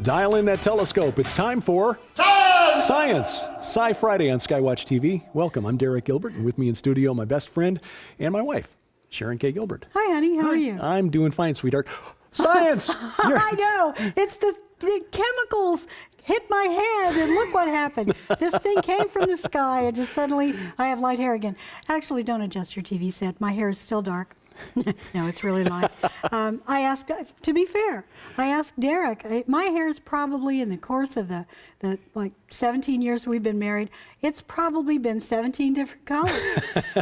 Dial in that telescope. It's time for Science! Sci Friday on SkyWatchTV. Welcome. I'm Derek Gilbert, and with me in studio, my best friend and my wife, Sharon K. Gilbert. Hi, honey. How are you? I'm doing fine, sweetheart. Science! I know. It's the chemicals hit my head, and look what happened. This thing came from the sky, and just suddenly I have light hair again. Actually, don't adjust your TV set. My hair is still dark. No, it's really light. I asked, to be fair, I asked Derek, my hair is probably in the course of the 17 years we've been married, it's probably been 17 different colors.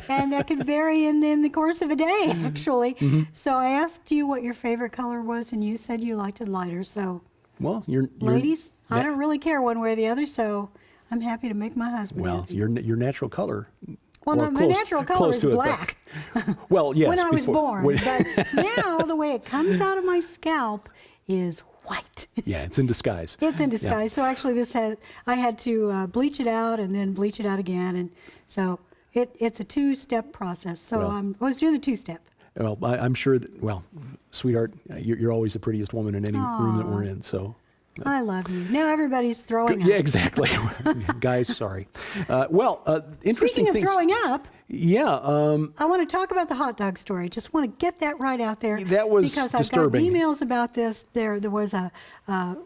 And that could vary in the course of a day, actually. Mm-hmm. So I asked you what your favorite color was, and you said you liked it lighter. So, well, ladies, I don't really care one way or the other, so I'm happy to make my husband happy. Your natural color. Well, no, my natural color is black. Well, yes. When I was born. But now the way it comes out of my scalp is white. Yeah, it's in disguise. It's in disguise. Yeah. So actually I had to bleach it out and then bleach it out again. And so it's a two-step process. So I was doing the two-step. Well, I'm sure that, sweetheart, you're always the prettiest woman in any room that we're in, so. I love you. Now everybody's throwing up. Yeah, exactly. Guys, sorry. Interesting Speaking of things. Throwing up, yeah. I want to talk about the hot dog story. Just want to get that right out there. That was disturbing. I've got emails about this. There was a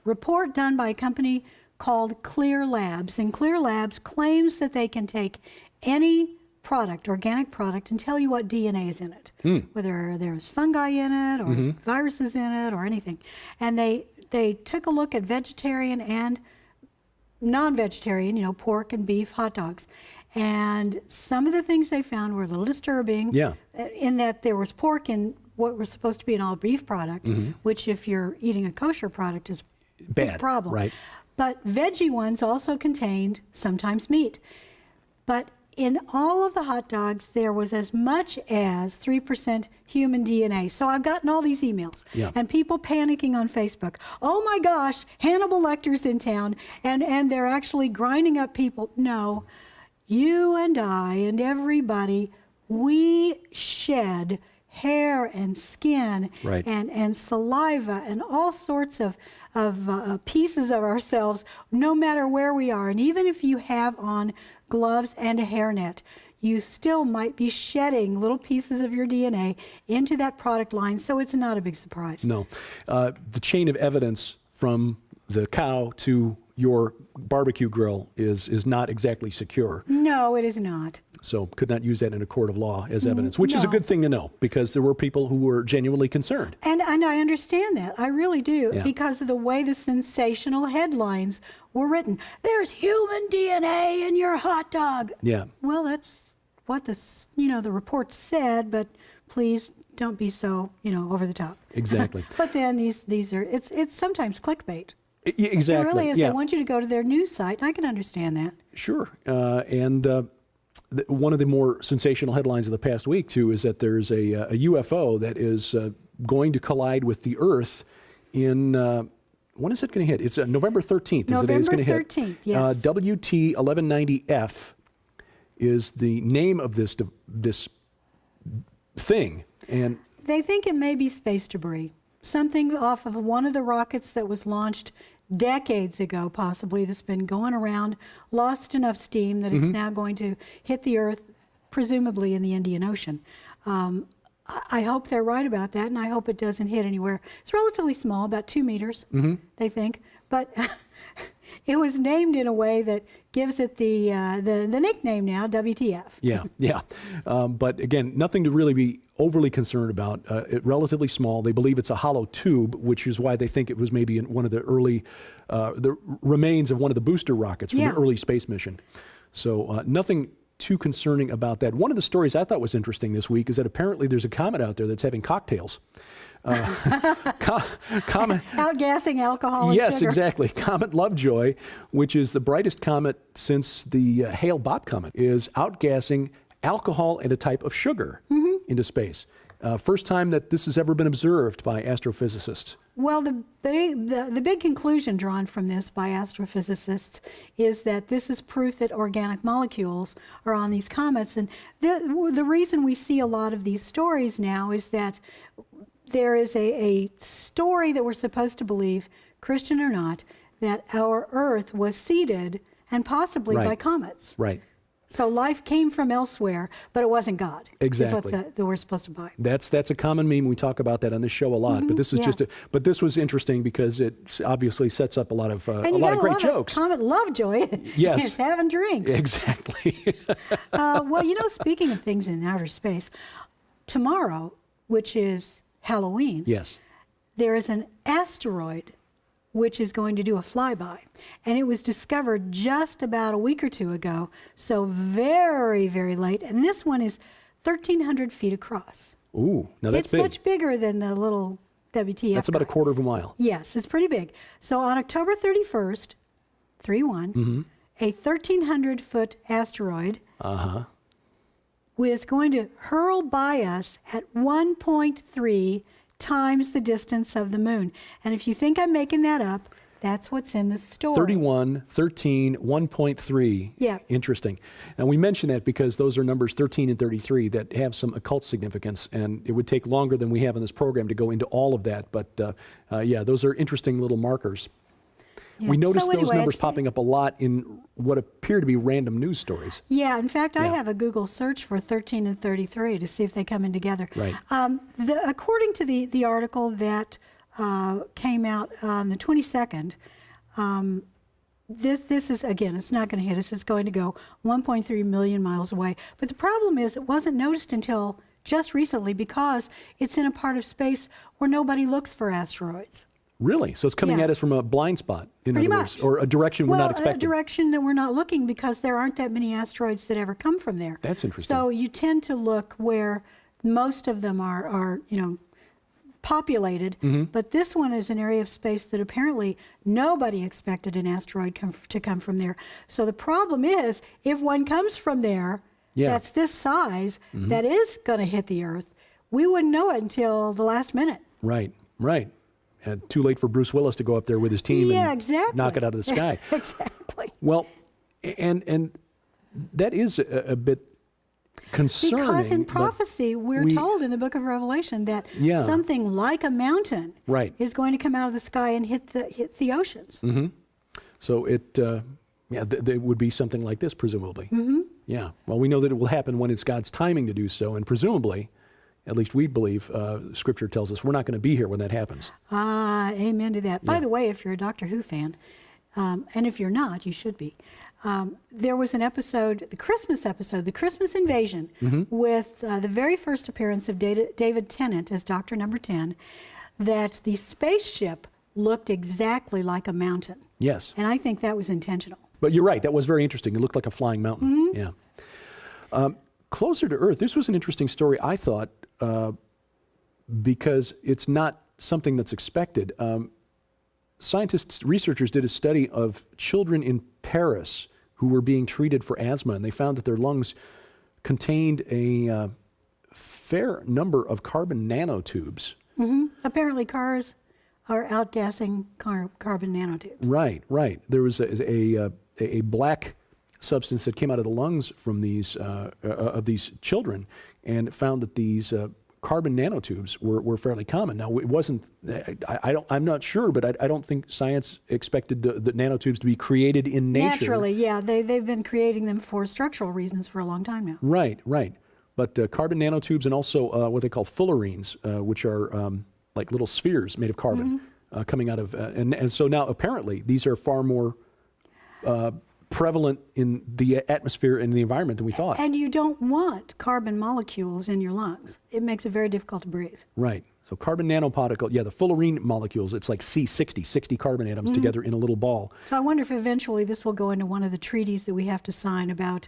report done by a company called Clear Labs, and Clear Labs claims that they can take any product, organic product, and tell you what DNA is in it, whether there's fungi in it or viruses in it or anything. And they took a look at vegetarian and non-vegetarian, pork and beef hot dogs. And some of the things they found were a little disturbing in that there was pork in what was supposed to be an all beef product, which if you're eating a kosher product is a big problem. Right. But veggie ones also contained sometimes meat. But in all of the hot dogs, there was as much as 3% human DNA. So I've gotten all these emails and people panicking on Facebook. Oh my gosh, Hannibal Lecter's in town, and they're actually grinding up people. No, you and I and everybody, we shed hair and skin and saliva and all sorts of pieces of ourselves, no matter where we are. And even if you have on gloves and a hairnet, you still might be shedding little pieces of your DNA into that product line, so it's not a big surprise. No. The chain of evidence from the cow to your barbecue grill is not exactly secure. No, it is not. So could not use that in a court of law as evidence, which is a good thing to know, because there were people who were genuinely concerned. And I understand that. I really do, because of the way the sensational headlines were written. There's human DNA in your hot dog. Yeah. Well, that's what the report said, but please don't be so, over the top. Exactly. But then these are, it's sometimes clickbait. Exactly. It really is. They want you to go to their news site, and I can understand that. Sure. One of the more sensational headlines of the past week, too, is that there's a UFO that is going to collide with the Earth in, when is it going to hit? It's November 13th. November 13th, yes. WT-1190F is the name of this thing. And they think it may be space debris, something off of one of the rockets that was launched decades ago, possibly, that's been going around, lost enough steam that it's now going to hit the Earth, presumably in the Indian Ocean. I hope they're right about that, and I hope it doesn't hit anywhere. It's relatively small, about 2 meters, they think, but it was named in a way that gives it the nickname now, WTF. Yeah. But again, nothing to really be overly concerned about. Relatively small. They believe it's a hollow tube, which is why they think it was maybe in one of the early, the remains of one of the booster rockets from the early space mission. So nothing too concerning about that. One of the stories I thought was interesting this week is that apparently there's a comet out there that's having cocktails. Comet outgassing alcohol and yes, sugar. Exactly. Comet Lovejoy, which is the brightest comet since the Hale-Bopp comet, is outgassing alcohol and a type of sugar into space. First time that this has ever been observed by astrophysicists. Well, the big conclusion drawn from this by astrophysicists is that this is proof that organic molecules are on these comets. And the reason we see a lot of these stories now is that there is a story that we're supposed to believe Christian or not, that our Earth was seeded and possibly by comets. Right. So life came from elsewhere, but it wasn't God. Exactly. Is what that we're supposed to buy. That's a common meme. We talk about that on this show a lot. But this is but this was interesting because it obviously sets up a lot of great jokes. Comet Lovejoy Yes. is having drinks. Exactly. Well, speaking of things in outer space, tomorrow, which is Halloween, Yes. there is an asteroid which is going to do a flyby. And it was discovered just about a week or two ago, so very, very late. And this one is 1,300 feet across. Ooh, now that's big. It's much bigger than the little WTF. That's about a quarter of a mile. Yes, it's pretty big. So on October 31st, 3-1, a 1,300-foot asteroid is going to hurl by us at 1.3 times the distance of the moon. And if you think I'm making that up, that's what's in the story. 31, 13, 1.3. Yeah. Interesting. And we mention that because those are numbers 13 and 33 that have some occult significance. And it would take longer than we have in this program to go into all of that. But those are interesting little markers. Yeah. We noticed So those anyway, numbers popping up a lot in what appear to be random news stories. Yeah, in fact, I have a Google search for 13 and 33 to see if they come in together. Right. According to the article that came out on the 22nd, this is, again, it's not going to hit us. It's going to go 1.3 million miles away. But the problem is it wasn't noticed until just recently because it's in a part of space where nobody looks for asteroids. Really? So it's coming at us from a blind spot, in Pretty other words, much. or a direction we're not expecting. A direction that we're not looking because there aren't that many asteroids that ever come from there. That's interesting. So you tend to look where most of them are populated, but this one is an area of space that apparently nobody expected an asteroid to come from there. So the problem is, if one comes from there, that's this size, that is going to hit the Earth, we wouldn't know it until the last minute. Right. And too late for Bruce Willis to go up there with his team and knock it out of the sky. Exactly. Well, and that is a bit concerning. Because in prophecy, we're told in the book of Revelation that something like a mountain is going to come out of the sky and hit the oceans. So there would be something like this, presumably. Yeah. Well, we know that it will happen when it's God's timing to do so, and presumably, at least we believe, Scripture tells us we're not going to be here when that happens. Amen to that. By the way, if you're a Doctor Who fan, and if you're not, you should be, there was an episode, the Christmas episode, the Christmas Invasion, with the very first appearance of David Tennant as Doctor Number 10, that the spaceship looked exactly like a mountain. Yes. And I think that was intentional. But you're right, that was very interesting. It looked like a flying mountain. Yeah. Closer to Earth, this was an interesting story, I thought, because it's not something that's expected. Researchers did a study of children in Paris who were being treated for asthma, and they found that their lungs contained a fair number of carbon nanotubes. Apparently cars are outgassing carbon nanotubes. Right. There was a black substance that came out of the lungs from these of these children, and found that these carbon nanotubes were fairly common. Now, it wasn't. I'm not sure, but I don't think science expected the nanotubes to be created in nature. Naturally, yeah, they've been creating them for structural reasons for a long time now. Right. But carbon nanotubes, and also what they call fullerenes, which are like little spheres made of carbon, coming out of, and so now apparently these are far more prevalent in the atmosphere and the environment than we thought. And you don't want carbon molecules in your lungs. It makes it very difficult to breathe. Right. So carbon nanoparticle, the fullerene molecules, it's like 60 carbon atoms together in a little ball. So I wonder if eventually this will go into one of the treaties that we have to sign about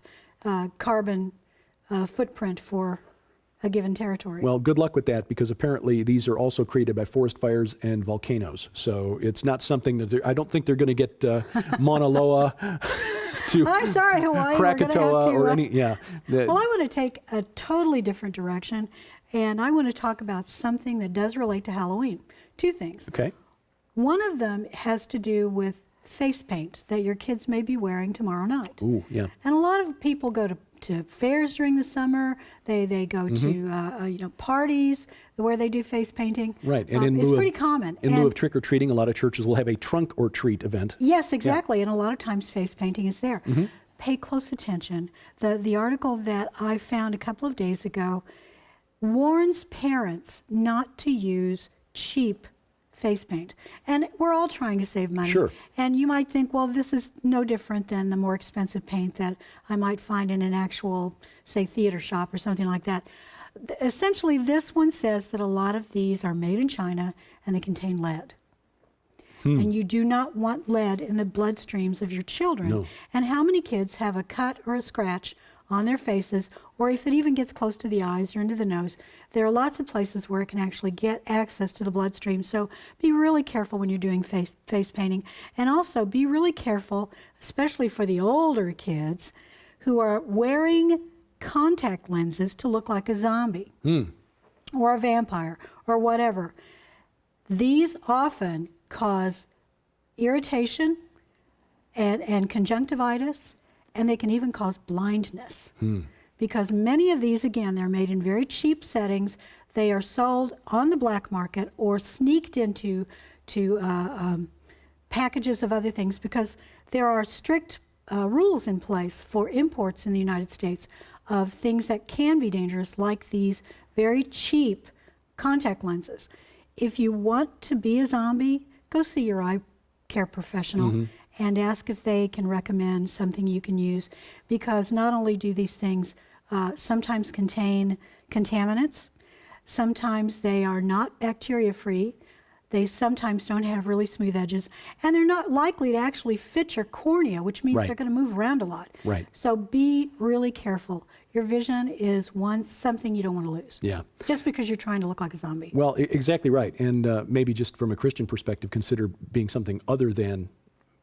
carbon footprint for a given territory. Well, good luck with that, because apparently these are also created by forest fires and volcanoes. So it's not something that I don't think they're going to get Mauna Loa to I'm sorry, Hawaii. Krakatoa or any. Well, I want to take a totally different direction, and I want to talk about something that does relate to Halloween. Two things. Okay. One of them has to do with face paint that your kids may be wearing tomorrow night. Ooh, yeah. And a lot of people go to to fairs during the summer. They go to parties where they do face painting. Right, and it's pretty common. In lieu of trick or treating, a lot of churches will have a trunk or treat event. Yes, exactly, and a lot of times face painting is there. Pay close attention. The article that I found a couple of days ago warns parents not to use cheap face paint. And we're all trying to save money. Sure. And you might think, well, this is no different than the more expensive paint that I might find in an actual, say, theater shop or something like that. Essentially, this one says that a lot of these are made in China and they contain lead. And you do not want lead in the bloodstreams of your children. No. And how many kids have a cut or a scratch on their faces, or if it even gets close to the eyes or into the nose? There are lots of places where it can actually get access to the bloodstream. So be really careful when you're doing face painting. And also be really careful, especially for the older kids who are wearing contact lenses to look like a zombie or a vampire or whatever. These often cause irritation and conjunctivitis, and they can even cause blindness. Because many of these, again, they're made in very cheap settings. They are sold on the black market or sneaked into packages of other things, because there are strict rules in place for imports in the United States of things that can be dangerous, like these very cheap contact lenses. If you want to be a zombie, go see your eye care professional and ask if they can recommend something you can use, because not only do these things sometimes contain contaminants, sometimes they are not bacteria-free, they sometimes don't have really smooth edges, and they're not likely to actually fit your cornea, which means they're going to move around a lot. Right. So be really careful. Your vision is something you don't want to lose. Yeah. Just because you're trying to look like a zombie. Well, exactly right. And maybe just from a Christian perspective, consider being something other than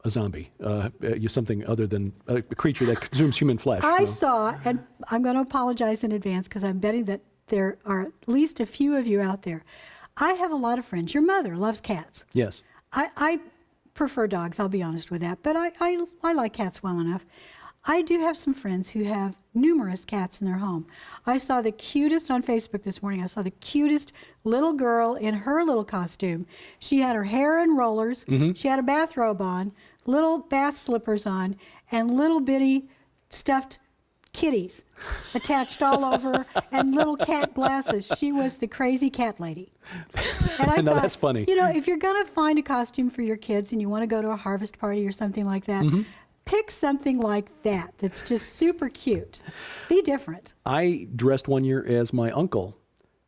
a zombie. You're something other than a creature that consumes human flesh. I saw, and I'm going to apologize in advance because I'm betting that there are at least a few of you out there. I have a lot of friends. Your mother loves cats. Yes. I prefer dogs, I'll be honest with that, but I like cats well enough. I do have some friends who have numerous cats in their home. I saw the cutest on Facebook this morning. I saw the cutest little girl in her little costume. She had her hair in rollers. She had a bathrobe on, little bath slippers on, and little bitty stuffed kitties attached all over her, and little cat glasses. She was the crazy cat lady. And I No, thought, that's funny. You know, if you're going to find a costume for your kids and you want to go to a harvest party or something like that, pick something like that that's just super cute. Be different. I dressed one year as my uncle,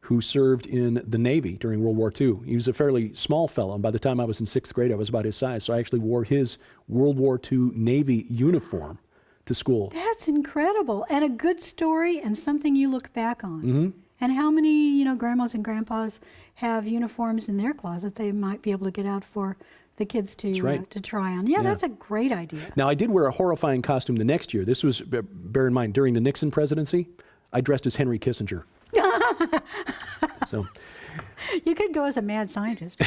who served in the Navy during World War II. He was a fairly small fellow, and by the time I was in 6th grade, I was about his size. So I actually wore his World War II Navy uniform to school. That's incredible, and a good story and something you look back on. And how many, grandmas and grandpas have uniforms in their closet they might be able to get out for the kids to try on? Yeah, that's a great idea. Now, I did wear a horrifying costume the next year. This was, bear in mind, during the Nixon presidency. I dressed as Henry Kissinger. So, you could go as a mad scientist.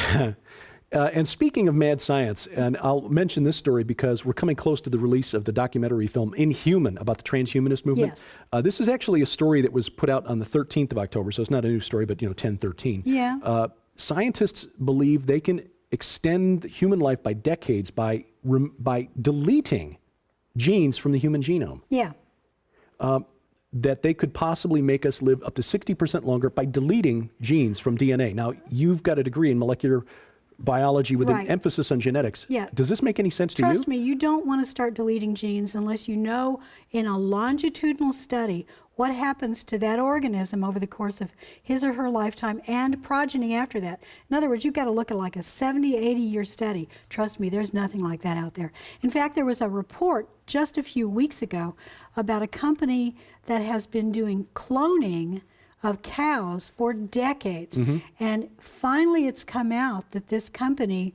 And speaking of mad science, and I'll mention this story because we're coming close to the release of the documentary film Inhuman about the transhumanist movement. Yes. This is actually a story that was put out on the 13th of October, so it's not a new story, but 10/13. Yeah. Scientists believe they can extend human life by decades by deleting genes from the human genome. Yeah. That they could possibly make us live up to 60% longer by deleting genes from DNA. Now, you've got a degree in molecular biology with an emphasis on genetics. Yeah. Does this make any sense to you? Trust me, you don't want to start deleting genes unless you know in a longitudinal study what happens to that organism over the course of his or her lifetime and progeny after that. In other words, you've got to look at like a 70, 80-year study. Trust me, there's nothing like that out there. In fact, there was a report just a few weeks ago about a company that has been doing cloning of cows for decades. And finally it's come out that this company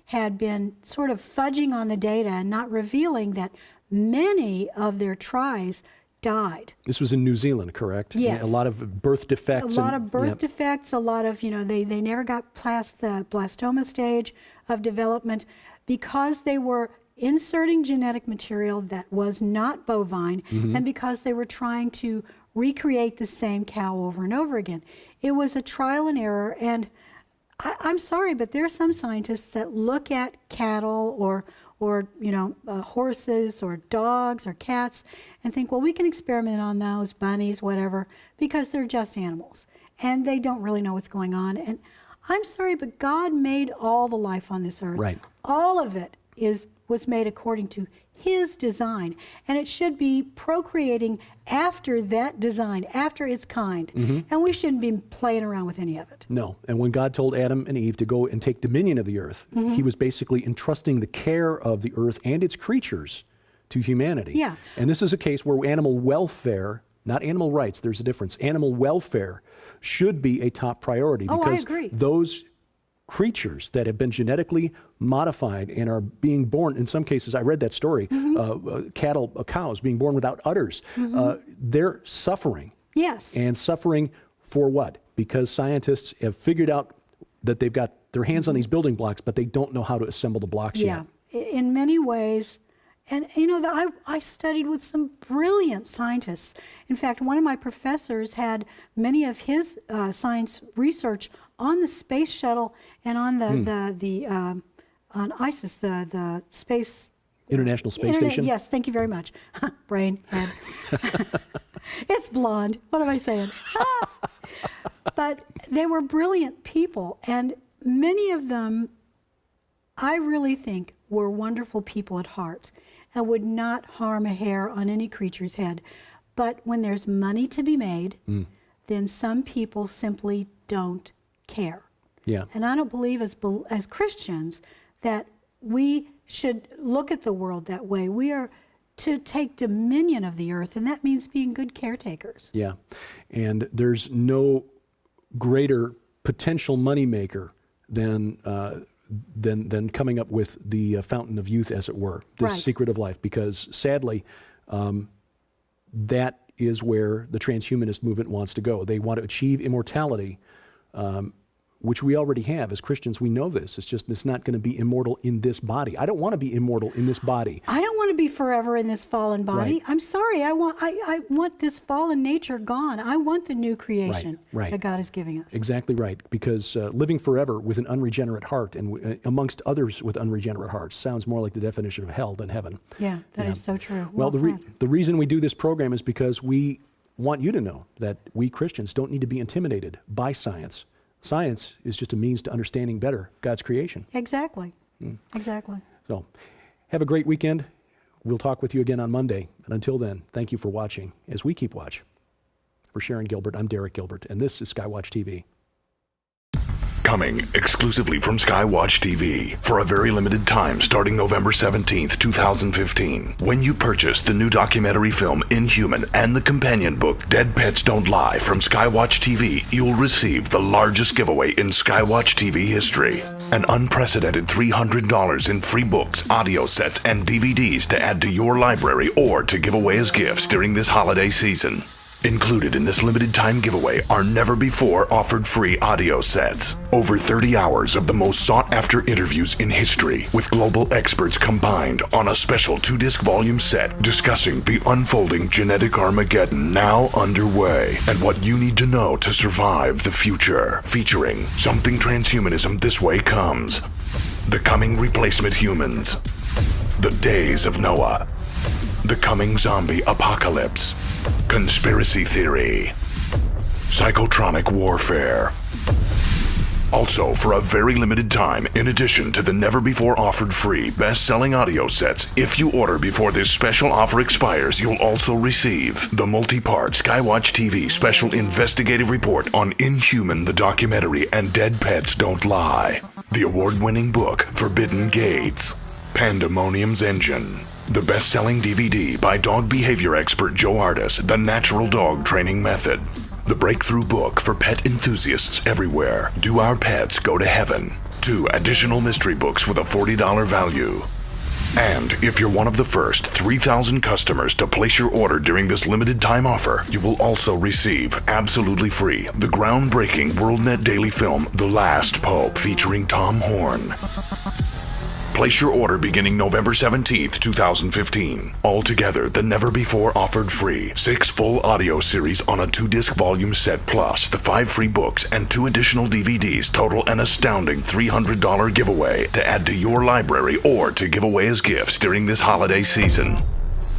had been sort of fudging on the data and not revealing that many of their tries died. This was in New Zealand, correct? Yes. A lot of birth defects. A lot of birth defects, a lot of, they never got past the blastoma stage of development because they were inserting genetic material that was not bovine, and because they were trying to recreate the same cow over and over again. It was a trial and error, and I'm sorry, but there are some scientists that look at cattle or horses or dogs or cats and think, well, we can experiment on those, bunnies, whatever, because they're just animals. And they don't really know what's going on. And I'm sorry, but God made all the life on this earth. Right. All of it was made according to His design. And it should be procreating after that design, after its kind. And we shouldn't be playing around with any of it. No. And when God told Adam and Eve to go and take dominion of the earth, He was basically entrusting the care of the earth and its creatures to humanity. Yeah. And this is a case where animal welfare, not animal rights, there's a difference. Animal welfare should be a top priority, Oh, I because agree. those creatures that have been genetically modified and are being born, in some cases, I read that story, cows being born without udders, they're suffering. Yes. And suffering for what? Because scientists have figured out that they've got their hands on these building blocks, but they don't know how to assemble the blocks Yeah, yet. in many ways. And, I studied with some brilliant scientists. In fact, one of my professors had many of his science research on the space shuttle and on on ISIS, the space... International Space Station? Yes, thank you very much. Brain, head. It's blonde. What am I saying? But they were brilliant people, and many of them, I really think, were wonderful people at heart and would not harm a hair on any creature's head. But when there's money to be made, then some people simply don't care. Yeah. And I don't believe as Christians that we should look at the world that way. We are to take dominion of the earth, and that means being good caretakers. Yeah. And there's no greater potential moneymaker than coming up with the fountain of youth, as it were, the Right. secret of life, because sadly, that is where the transhumanist movement wants to go. They want to achieve immortality, which we already have. As Christians, we know this. It's just it's not going to be immortal in this body. I don't want to be immortal in this body. I don't want to be forever in this fallen body. Right. I'm sorry. I want this fallen nature gone. I want the new creation Right. that God is giving us. Exactly right, because living forever with an unregenerate heart and amongst others with unregenerate hearts sounds more like the definition of hell than heaven. Yeah, that is so true. Well, said. the reason we do this program is because we want you to know that we Christians don't need to be intimidated by science. Science is just a means to understanding better God's creation. Exactly. Exactly. So have a great weekend. We'll talk with you again on Monday. And until then, thank you for watching as we keep watch. For Sharon Gilbert, I'm Derek Gilbert, and this is SkyWatch TV. Coming exclusively from SkyWatch TV for a very limited time starting November 17th, 2015. When you purchase the new documentary film Inhuman and the companion book Dead Pets Don't Lie from SkyWatch TV, you'll receive the largest giveaway in SkyWatch TV history. An unprecedented $300 in free books, audio sets, and DVDs to add to your library or to give away as gifts during this holiday season. Included in this limited time giveaway are never-before offered free audio sets. Over 30 hours of the most sought-after interviews in history with global experts combined on a special 2-disc volume set discussing the unfolding genetic Armageddon now underway and what you need to know to survive the future. Featuring Something Transhumanism This Way Comes, The Coming Replacement Humans, The Days of Noah, The Coming Zombie Apocalypse, Conspiracy Theory, Psychotronic Warfare. Also, for a very limited time, in addition to the never-before offered free best-selling audio sets, if you order before this special offer expires, you'll also receive the multi-part SkyWatch TV special investigative report on Inhuman the documentary and Dead Pets Don't Lie, the award-winning book Forbidden Gates, Pandemonium's Engine, the best-selling DVD by dog behavior expert Joe Artis, The Natural Dog Training Method. The breakthrough book for pet enthusiasts everywhere, Do Our Pets Go to Heaven? 2 additional mystery books with a $40 value. And if you're one of the first 3,000 customers to place your order during this limited time offer, you will also receive, absolutely free, the groundbreaking WorldNet daily film, The Last Pope, featuring Tom Horn. Place your order beginning November 17th, 2015. Altogether, the never-before offered free 6 full audio series on a 2-disc volume set plus the 5 free books and 2 additional DVDs total an astounding $300 giveaway to add to your library or to give away as gifts during this holiday season.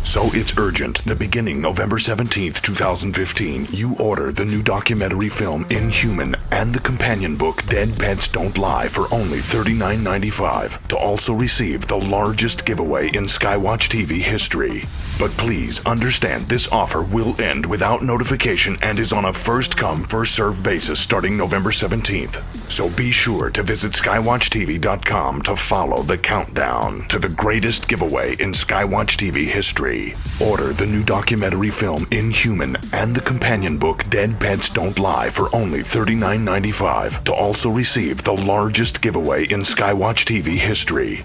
So it's urgent that beginning November 17th, 2015, you order the new documentary film Inhuman and the companion book Dead Pets Don't Lie for only $39.95 to also receive the largest giveaway in SkyWatch TV history. But please understand this offer will end without notification and is on a first-come, first-served basis starting November 17th. So be sure to visit SkyWatchTV.com to follow the countdown to the greatest giveaway in SkyWatch TV history. Order the new documentary film Inhuman and the companion book Dead Pets Don't Lie for only $39.95 to also receive the largest giveaway in SkyWatch TV history.